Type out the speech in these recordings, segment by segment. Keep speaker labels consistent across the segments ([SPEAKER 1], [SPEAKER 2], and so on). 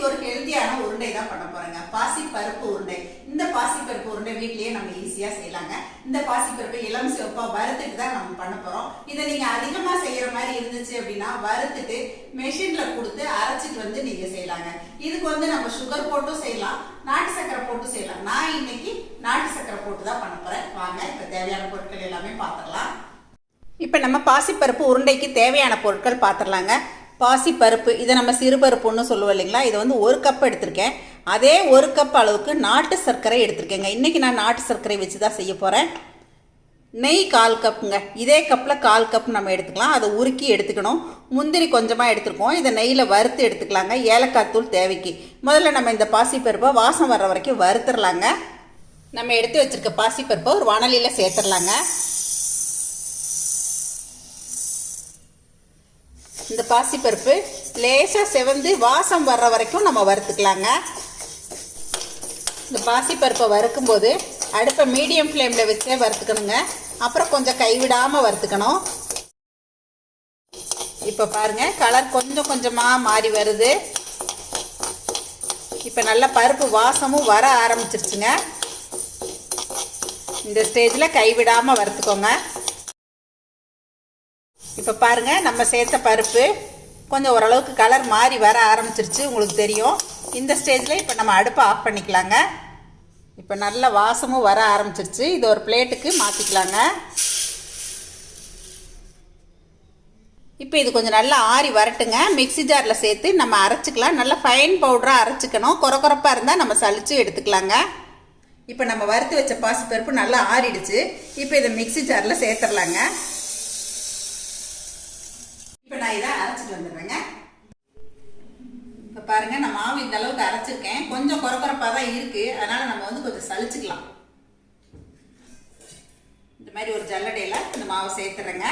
[SPEAKER 1] இன்னைக்கு ஒரு ஹெல்த்தியான உருண்டை தான் பண்ண போறேங்க. பாசி பருப்பு உருண்டை. இந்த பாசி பருப்பு உருண்டை வீட்லயே நம்ம ஈஸியா செய்யலாங்க. இந்த பாசி பருப்பு இளம் சிவப்பா வறுத்துட்டு தான் நம்ம பண்ண போறோம். இதை நீங்க அதிகமா செய்யற மாதிரி இருந்துச்சு அப்படின்னா வறுத்துட்டு மெஷின்ல கொடுத்து அரைச்சிட்டு வந்து நீங்க செய்யலாங்க. இதுக்கு வந்து நம்ம சுகர் போட்டும் செய்யலாம், நாட்டு சக்கரை போட்டு செய்யலாம். நான் இன்னைக்கு நாட்டு சக்கரை போட்டு தான் பண்ண போறேன். வாங்க இப்ப தேவையான பொருட்கள் எல்லாமே பார்த்துடலாம். இப்ப நம்ம பாசிப்பருப்பு உருண்டைக்கு தேவையான பொருட்கள் பார்த்துடலாங்க. பாசிப்பருப்பு, இதை நம்ம சிறுபருப்புன்னு சொல்லுவோம் இல்லைங்களா. இதை வந்து 1 கப் எடுத்திருக்கேன். அதே 1 கப் அளவுக்கு நாட்டு சர்க்கரை எடுத்திருக்கேங்க. இன்றைக்கி நான் நாட்டு சர்க்கரை வச்சு தான் செய்ய போகிறேன். நெய் 1/4 கப்புங்க. இதே கப்பில் 1/4 கப் நம்ம எடுத்துக்கலாம். அதை உருக்கி எடுத்துக்கணும். முந்திரி கொஞ்சமாக எடுத்துருக்கோம். இதை நெய்யில் வறுத்து எடுத்துக்கலாங்க. ஏலக்காய் தூள் தேவைக்கு. முதல்ல நம்ம இந்த பாசிப்பருப்பை வாசம் வர்ற வரைக்கும் வறுத்துடலாங்க. நம்ம எடுத்து வச்சுருக்க பாசிப்பருப்பை ஒரு வாணலியில் சேர்த்துடலாங்க. இந்த பாசிப்பருப்பு லேசாக செவந்து வாசம் வர்ற வரைக்கும் நம்ம வறுத்துக்கலாங்க. இந்த பாசிப்பருப்பை வறுக்கும்போது அடுப்பை மீடியம் ஃப்ளேமில் வச்சே வறுத்துக்கணுங்க. அப்புறம் கொஞ்சம் கைவிடாமல் வறுத்துக்கணும். இப்போ பாருங்கள், கலர் கொஞ்சம் கொஞ்சமாக மாறி வருது. இப்போ நல்லா பருப்பு வாசமும் வர ஆரம்பிச்சிருச்சுங்க. இந்த ஸ்டேஜில் கைவிடாமல் வறுத்துக்கோங்க. இப்போ பாருங்கள், நம்ம சேர்த்த பருப்பு கொஞ்சம் ஓரளவுக்கு கலர் மாறி வர ஆரம்பிச்சிருச்சு, உங்களுக்கு தெரியும். இந்த ஸ்டேஜில் இப்போ நம்ம அடுப்பை ஆஃப் பண்ணிக்கலாங்க. இப்போ நல்ல வாசமும் வர ஆரம்பிச்சிருச்சு. இது ஒரு பிளேட்டுக்கு மாற்றிக்கலாங்க. இப்போ இது கொஞ்சம் நல்லா ஆறி வரட்டுங்க. மிக்ஸி ஜாரில் சேர்த்து நம்ம அரைச்சிக்கலாம். நல்லா ஃபைன் பவுடராக அரைச்சிக்கணும். கொரப்பாக இருந்தால் நம்ம சலிச்சு எடுத்துக்கலாங்க. இப்போ நம்ம வறுத்து வச்ச பாசிப்பருப்பு நல்லா ஆறிடுச்சு. இப்போ இதை மிக்ஸி ஜாரில் சேர்த்துடலாங்க. இப்போ நான் இதை அரைச்சிட்டு வந்துடுறேங்க. இப்போ பாருங்க, நான் மாவு இந்த அளவுக்கு அரைச்சிருக்கேன். கொஞ்சம் கொரப்பாக தான் இருக்கு, அதனால நம்ம வந்து கொஞ்சம் சலிச்சுக்கலாம். இந்த மாதிரி ஒரு ஜல்லடையில இந்த மாவை சேர்த்துறேங்க.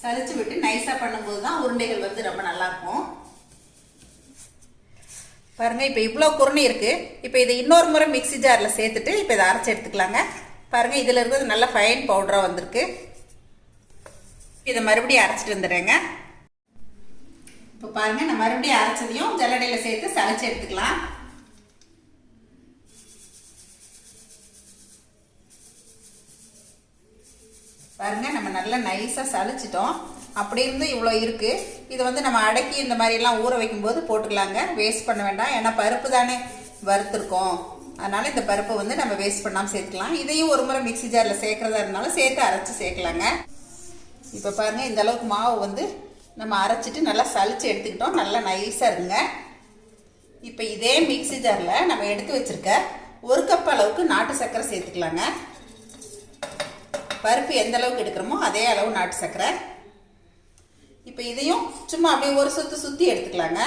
[SPEAKER 1] சலிச்சு விட்டு நைஸா பண்ணும்போது தான் உருண்டைகள் வந்து ரொம்ப நல்லா இருக்கும். பாருங்கள், இப்போ இவ்வளோ குருணை இருக்குது. இப்போ இதை இன்னொரு முறை மிக்ஸி ஜாரில் சேர்த்துட்டு இப்போ இதை அரைச்சி எடுத்துக்கலாங்க. பாருங்கள், இதில் இருக்கிறது நல்லா ஃபைன் பவுடராக வந்திருக்கு. இதை மறுபடியும் அரைச்சிட்டு வந்துடுறேங்க. இப்போ பாருங்கள், நான் மறுபடியும் அரைச்சதையும் ஜல்லடையில் சேர்த்து சலிச்சு எடுத்துக்கலாம். பாருங்கள், நம்ம நல்லா நைஸாக சலிச்சிட்டோம். அப்படி இருந்து இவ்வளோ இருக்குது. இதை வந்து நம்ம அடக்கி இந்த மாதிரிலாம் ஊற வைக்கும்போது போட்டுக்கலாங்க. வேஸ்ட் பண்ண வேண்டாம். ஏன்னா பருப்பு தானே வறுத்துருக்கோம், அதனால் இந்த பருப்பை வந்து நம்ம வேஸ்ட் பண்ணாமல் சேர்த்துக்கலாம். இதையும் ஒரு முறை மிக்ஸி ஜாரில் சேர்க்குறதா இருந்தாலும் சேர்த்து அரைச்சி சேர்க்கலாங்க. இப்போ பாருங்கள், இந்த அளவுக்கு மாவு வந்து நம்ம அரைச்சிட்டு நல்லா சலிச்சு எடுத்துக்கிட்டோம். நல்லா நைஸாக இருக்குங்க. இப்போ இதே மிக்ஸி ஜாரில் நம்ம எடுத்து வச்சுருக்க 1 கப் அளவுக்கு நாட்டு சர்க்கரை சேர்த்துக்கலாங்க. பருப்பு எந்த அளவுக்கு எடுக்கிறோமோ அதே அளவு நாட்டு சர்க்கரை. இப்போ இதையும் சும்மா அப்படியே ஒரு சுற்றி எடுத்துக்கலாங்க.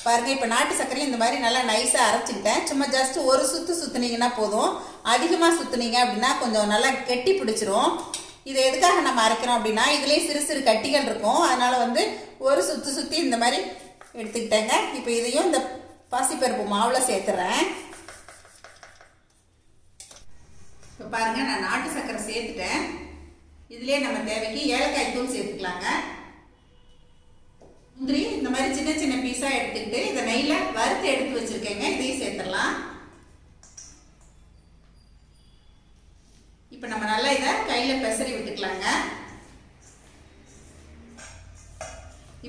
[SPEAKER 1] பாருங்கள், இப்போ நாட்டு சர்க்கரையும் இந்த மாதிரி நல்லா நைஸாக அரைச்சிக்கிட்டேன். சும்மா ஜஸ்ட் ஒரு சுற்றுனீங்கன்னா போதும். அதிகமாக சுற்றுனீங்க அப்படின்னா கொஞ்சம் நல்லா கெட்டி பிடிச்சிரும். இதை எதுக்காக நம்ம அரைக்கிறோம் அப்படின்னா இதுலேயே சிறு சிறு கட்டிகள் இருக்கும். அதனால் வந்து ஒரு சுற்றி இந்த மாதிரி எடுத்துக்கிட்டேங்க. இப்போ இதையும் இந்த பாசிப்பருப்பு மாவில் சேர்த்துறேன். இப்போ பாருங்கள், நான் நாட்டு சர்க்கரை சேர்த்துட்டேன். இதுலேயே நம்ம தேவைக்கு ஏலக்காய் தூள் சேர்த்துக்கலாங்க. முந்திரி இந்த மாதிரி சின்ன சின்ன பீஸாக எடுத்துக்கிட்டு இதை நெய்யில் வறுத்து எடுத்து வச்சுருக்கேங்க. இதையும் சேர்த்துடலாம். இப்போ நம்ம நல்லா இதை கையில் பெசரி விட்டுக்கலாங்க.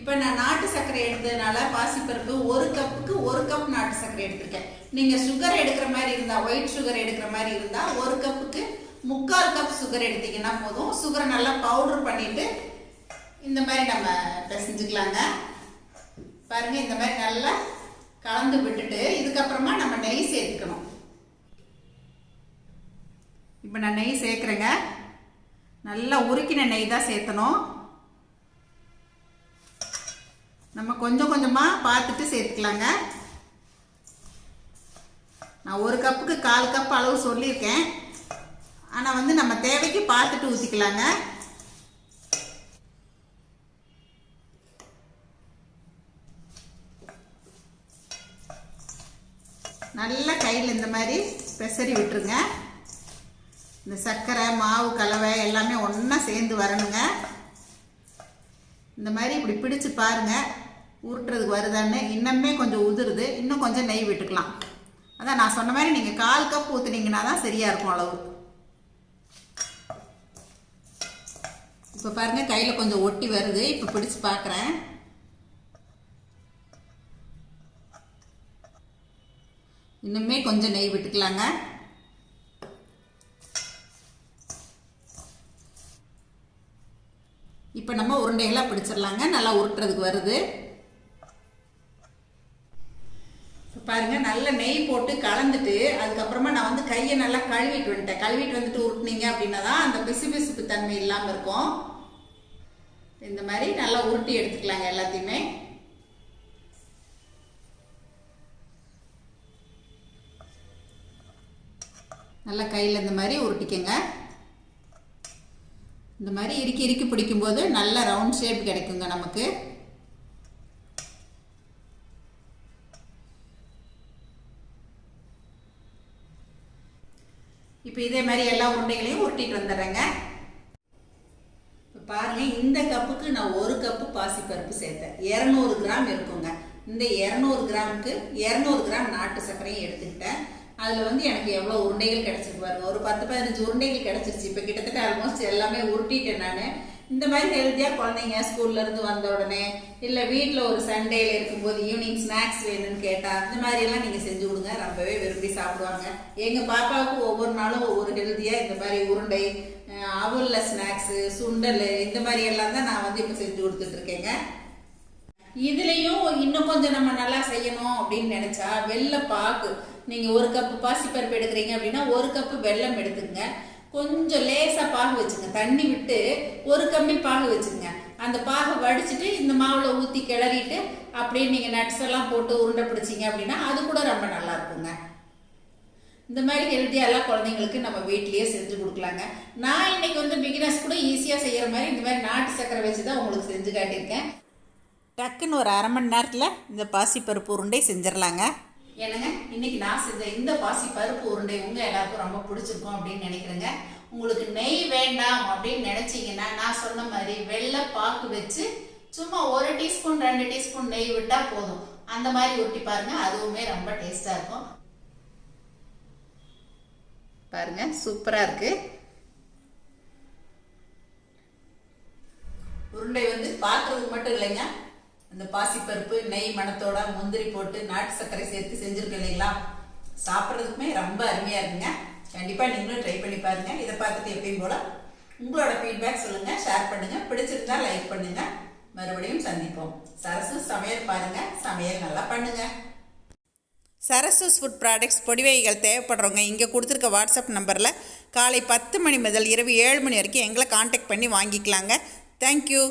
[SPEAKER 1] இப்போ நான் நாட்டு சர்க்கரை எடுத்ததுனால பாசிப்பருப்பு 1 கப்புக்கு 1 கப் நாட்டு சர்க்கரை எடுத்திருக்கேன். நீங்கள் சுகர் எடுக்கிற மாதிரி இருந்தால், ஒயிட் சுகர் எடுக்கிற மாதிரி இருந்தால் 1 கப்புக்கு 3/4 கப் சுகர் எடுத்தீங்கன்னா போதும். சுகரை நல்லா பவுடர் பண்ணிட்டு இந்த மாதிரி நம்ம பிசைஞ்சுக்கலாங்க. பாருங்க, இந்த மாதிரி நல்லா கலந்து விட்டுட்டு இதுக்கப்புறமா நம்ம நெய் சேர்த்துக்கணும். இப்போ நான் நெய் சேர்க்குறேங்க. நல்லா உருக்கின நெய் தான் சேர்த்தணும். நம்ம கொஞ்சம் கொஞ்சமாக பார்த்துட்டு சேர்த்துக்கலாங்க. நான் 1 கப்புக்கு 1/4 கப் அளவு சொல்லியிருக்கேன். ஆனால் வந்து நம்ம தேவைக்கு பார்த்துட்டு ஊற்றிக்கலாங்க. நல்லா கையில் இந்த மாதிரி பெசரி விட்டுருங்க. இந்த சர்க்கரை மாவு கலவை எல்லாமே ஒன்றா சேர்ந்து வரணுங்க. இந்த மாதிரி இப்படி பிடிச்சு பாருங்கள் உருட்டுறதுக்கு வருதான்னு. இன்னுமே கொஞ்சம் உதிருது, இன்னும் கொஞ்சம் நெய் விட்டுக்கலாம். அதான் நான் சொன்ன மாதிரி நீங்கள் 1/4 கப் ஊற்றுனீங்கன்னா தான் சரியாக இருக்கும் அளவு. இப்போ பாருங்கள் கையில் கொஞ்சம் ஒட்டி வருது. இப்போ பிடிச்சு பார்க்குறேன். இன்னுமே கொஞ்சம் நெய் விட்டுக்கலாங்க. இப்போ நம்ம உருண்டைகளாக பிடிச்சிடலாங்க. நல்லா உருட்டுறதுக்கு வருது. பாருங்க நல்ல நெய் போட்டு கலந்துட்டு அதுக்கப்புறமா நான் வந்து கையை நல்லா கழுவிட்டு வந்துட்டேன். கழுவிட்டு வந்துட்டு உருட்டுனீங்க அப்படின்னா தான் அந்த பிசுபிசுப்பு தன்மை இல்லாமல் இருக்கும். இந்த மாதிரி நல்லா உருட்டி எடுத்துக்கலாங்க எல்லாத்தையுமே. நல்லா கையில் இந்த மாதிரி உருட்டிக்கங்க. இந்த மாதிரி இறுக்கி இறுக்கி பிடிக்கும்போது நல்ல ரவுண்ட் ஷேப் கிடைக்குங்க நமக்கு. இப்போ இதே மாதிரி எல்லா உருண்டைகளையும் உருட்டிட்டு வந்துடுறேங்க. பாருங்க இந்த கப்புக்கு நான் 1 கப்பு பாசிப்பருப்பு சேர்த்தேன். 200 கிராம் இருக்குங்க. இந்த 200 கிராமுக்கு 200 கிராம் நாட்டு சர்க்கரையும் எடுத்துக்கிட்டேன். அதில் வந்து எனக்கு எவ்வளோ உருண்டைகள் கிடச்சிருக்கு பாருங்க. ஒரு 10-15 உருண்டைகள் கிடச்சிருச்சு. இப்போ கிட்டத்தட்ட ஆல்மோஸ்ட் எல்லாமே உருட்டிட்டேன் நான். இந்த மாதிரி ஹெல்த்தியாக குழந்தைங்க ஸ்கூல்லேருந்து வந்த உடனே இல்லை வீட்டில் ஒரு சண்டேல இருக்கும்போது ஈவினிங் ஸ்நாக்ஸ் வேணும்னு கேட்டால் இந்த மாதிரியெல்லாம் நீங்கள் செஞ்சு கொடுங்க. ரொம்பவே விரும்பி சாப்பிடுவாங்க. எங்கள் பாப்பாவுக்கு ஒவ்வொரு நாளும் ஒவ்வொரு ஹெல்த்தியாக இந்த மாதிரி உருண்டை, அவலில் ஸ்நாக்ஸு, சுண்டல் இந்த மாதிரி எல்லாம் தான் நான் வந்து இப்போ செஞ்சு கொடுத்துட்ருக்கேங்க. இதுலேயும் இன்னும் கொஞ்சம் நம்ம நல்லா செய்யணும் அப்படின்னு நினச்சா வெள்ளை பாகு, நீங்கள் 1 கப்பு பாசிப்பருப்பு எடுக்கிறீங்க அப்படின்னா 1 கப்பு வெல்லம் எடுத்துக்கங்க. கொஞ்சம் லேசாக பாகு வச்சுங்க. தண்ணி விட்டு 1 கம்பி பாகு வச்சுங்க. அந்த பாகை வடிச்சிட்டு இந்த மாவில் ஊற்றி கிளறிட்டு அப்படியே நீங்கள் நட்ஸ் எல்லாம் போட்டு உருண்டை பிடிச்சிங்க அப்படின்னா அது கூட ரொம்ப நல்லா இருக்குங்க. இந்த மாதிரி ஹெல்த்தியாலாம் குழந்தைங்களுக்கு நம்ம வீட்லேயே செஞ்சு கொடுக்கலாங்க. நான் இன்னைக்கு வந்து பிகினர்ஸ் கூட ஈஸியாக செய்கிற மாதிரி இந்த மாதிரி நாட்டு சர்க்கரை வச்சு தான் உங்களுக்கு செஞ்சு காட்டியிருக்கேன். டக்குன்னு ஒரு 1/2 மணி நேரத்தில் இந்த பாசிப்பருப்பு உருண்டை செஞ்சிடலாங்க. என்னங்க இன்னைக்கு நான் செஞ்ச இந்த பாசிப்பருப்பு உருண்டை உங்கள் எல்லாருக்கும் ரொம்ப பிடிச்சிருக்கும் அப்படின்னு நினைக்கிறேங்க. உங்களுக்கு நெய் வேண்டாம் அப்படின்னு நினச்சிங்கன்னா நான் சொன்ன மாதிரி வெள்ளை பாக்கு வச்சு சும்மா 1 டீஸ்பூன் 2 டீஸ்பூன் நெய் விட்டால் போதும். அந்த மாதிரி உருட்டி பாருங்க, அதுவுமே ரொம்ப டேஸ்டாக இருக்கும். பாருங்க சூப்பராக இருக்கு. உருண்டை வந்து பார்க்கறதுக்கு மட்டும் இல்லைங்க, அந்த பாசிப்பருப்பு நெய் மணத்தோட முந்திரி போட்டு நாட்டு சர்க்கரை சேர்த்து செஞ்சுருக்கோம் இல்லைங்களா, சாப்பிட்றதுக்குமே ரொம்ப அருமையாக இருக்குங்க. கண்டிப்பாக நீங்களும் ட்ரை பண்ணி பாருங்கள். இதை பார்த்துட்டு எப்பயும் போல் உங்களோட ஃபீட்பேக் சொல்லுங்கள், ஷேர் பண்ணுங்கள். பிடிச்சிருந்தா லைக் பண்ணுங்கள். மறுபடியும் சந்திப்போம். சரசு சமையல் பாருங்கள், சமையல் நல்லா பண்ணுங்கள். சரசூஸ் ஃபுட் ப்ராடக்ட்ஸ் பொடி வகைகள் தேவைப்படுறவங்க இங்கே கொடுத்துருக்க வாட்ஸ்அப் நம்பரில் காலை 10 மணி முதல் இரவு 7 மணி வரைக்கும் எங்களை காண்டாக்ட் பண்ணி வாங்கிக்கலாங்க. தேங்க்யூ.